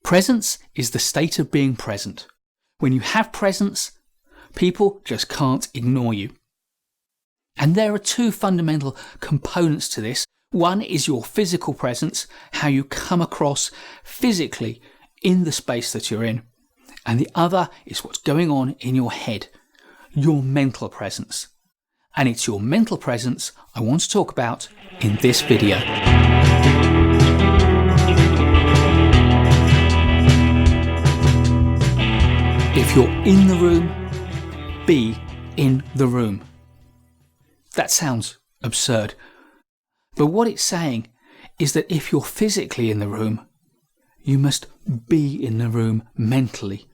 Presence is the state of being present. When you have presence, people just can't ignore you. And there are two fundamental components to this. One is your physical presence, how you come across physically in the space that you're in. And the other is what's going on in your head, your mental presence. And it's your mental presence I want to talk about in this video. If you're in the room, be in the room. That sounds absurd. But what it's saying is that if you're physically in the room, you must be in the room mentally.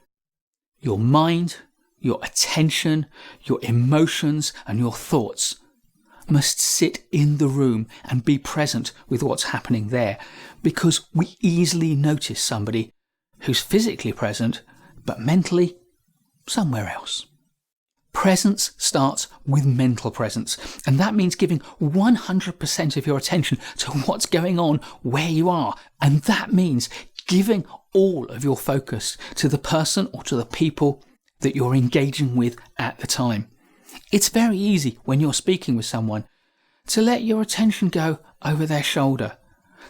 Your mind, your attention, your emotions and your thoughts must sit in the room and be present with what's happening there, because we easily notice somebody who's physically present but mentally somewhere else. Presence starts with mental presence, and that means giving 100% of your attention to what's going on where you are, and that means giving all of your focus to the person or to the people that you're engaging with at the time. It's very easy when you're speaking with someone to let your attention go over their shoulder,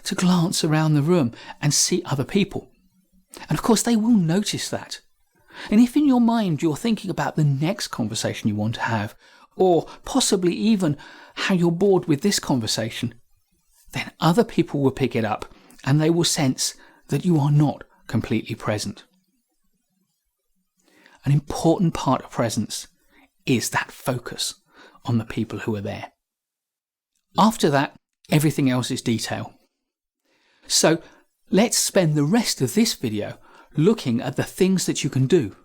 to glance around the room and see other people. And of course they will notice that. And if in your mind you're thinking about the next conversation you want to have, or possibly even how you're bored with this conversation, then other people will pick it up and they will sense that you are not completely present. An important part of presence is that focus on the people who are there. After that, everything else is detail. So let's spend the rest of this video looking at the things that you can do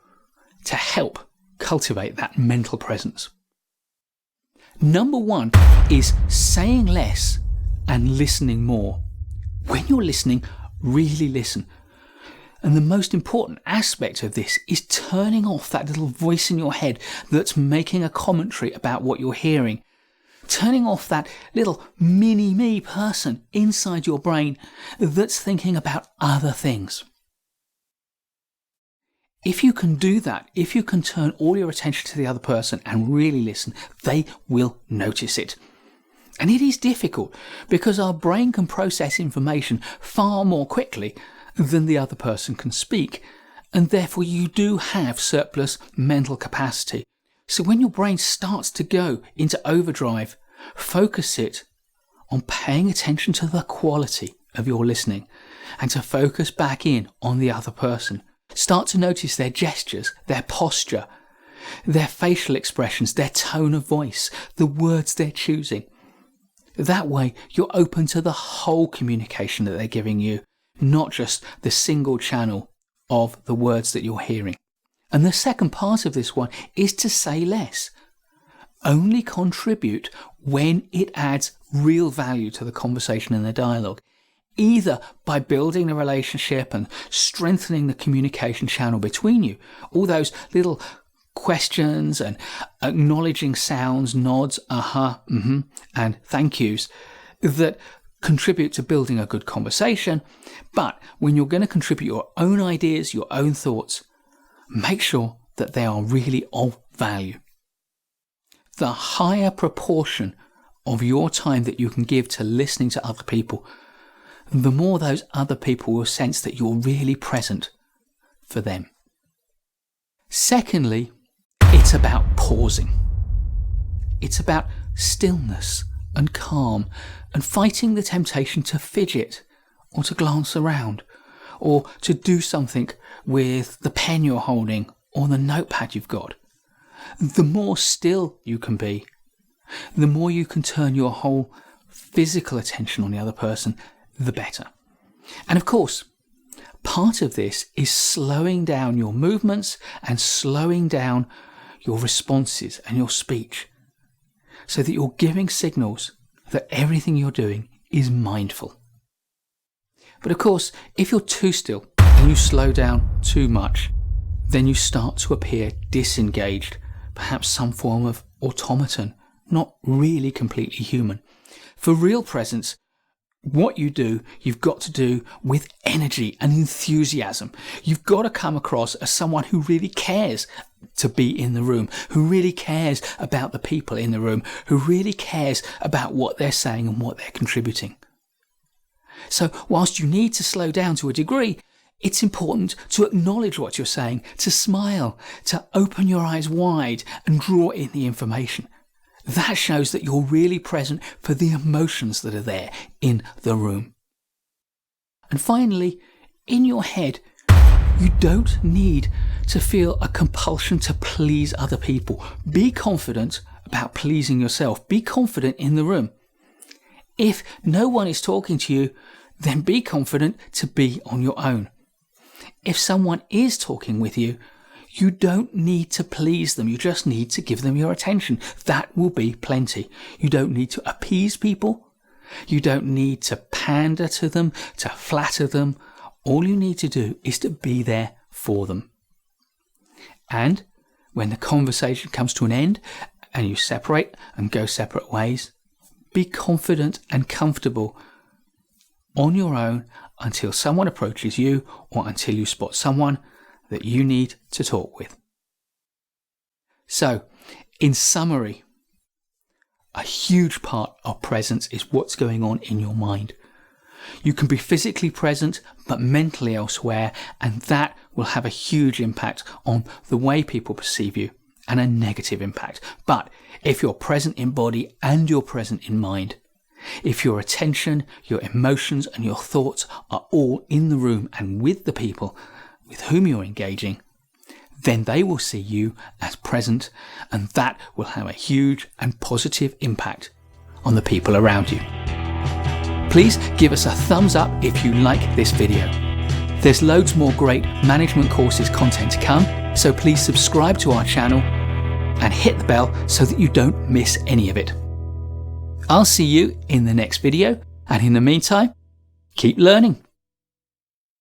to help cultivate that mental presence. Number one is saying less and listening more. When you're listening, really listen. And the most important aspect of this is turning off that little voice in your head that's making a commentary about what you're hearing. Turning off that little mini-me person inside your brain that's thinking about other things. If you can do that, if you can turn all your attention to the other person and really listen, they will notice it. And it is difficult because our brain can process information far more quickly than the other person can speak, and therefore you do have surplus mental capacity. So when your brain starts to go into overdrive, focus it on paying attention to the quality of your listening and to focus back in on the other person. Start to notice their gestures, their posture, their facial expressions, their tone of voice, the words they're choosing. That way you're open to the whole communication that they're giving you, not just the single channel of the words that you're hearing. And the second part of this one is to say less. Only contribute when it adds real value to the conversation and the dialogue, either by building a relationship and strengthening the communication channel between you, all those little questions and acknowledging sounds, nods, and thank yous that contribute to building a good conversation. But when you're going to contribute your own ideas, your own thoughts, make sure that they are really of value. The higher proportion of your time that you can give to listening to other people, the more those other people will sense that you're really present for them. Secondly, it's about pausing. It's about stillness and calm and fighting the temptation to fidget or to glance around or to do something with the pen you're holding or the notepad you've got. The more still you can be, the more you can turn your whole physical attention on the other person, the better. And of course, part of this is slowing down your movements and slowing down your responses and your speech so that you're giving signals that everything you're doing is mindful. But of course, if you're too still and you slow down too much, then you start to appear disengaged, perhaps some form of automaton, not really completely human. For real presence, What you do, you've got to do with energy and enthusiasm. You've got to come across as someone who really cares to be in the room, who really cares about the people in the room, who really cares about what they're saying and what they're contributing. So whilst you need to slow down to a degree, it's important to acknowledge what you're saying, to smile, to open your eyes wide and draw in the information. That shows that you're really present for the emotions that are there in the room. And finally, in your head, you don't need to feel a compulsion to please other people. Be confident about pleasing yourself. Be confident in the room. If no one is talking to you, then be confident to be on your own. If someone is talking with you, you don't need to please them. You just need to give them your attention. That will be plenty. You don't need to appease people. You don't need to pander to them, to flatter them. All you need to do is to be there for them. And when the conversation comes to an end and you separate and go separate ways, be confident and comfortable on your own until someone approaches you or until you spot someone that you need to talk with. So, in summary, a huge part of presence is what's going on in your mind. You can be physically present but mentally elsewhere, and that will have a huge impact on the way people perceive you, and a negative impact. But if you're present in body and you're present in mind, if your attention, your emotions and your thoughts are all in the room and with the people with whom you're engaging, then they will see you as present, and that will have a huge and positive impact on the people around you. Please give us a thumbs up if you like this video. There's loads more great management courses content to come, so please subscribe to our channel and hit the bell so that you don't miss any of it. I'll see you in the next video, and in the meantime, keep learning.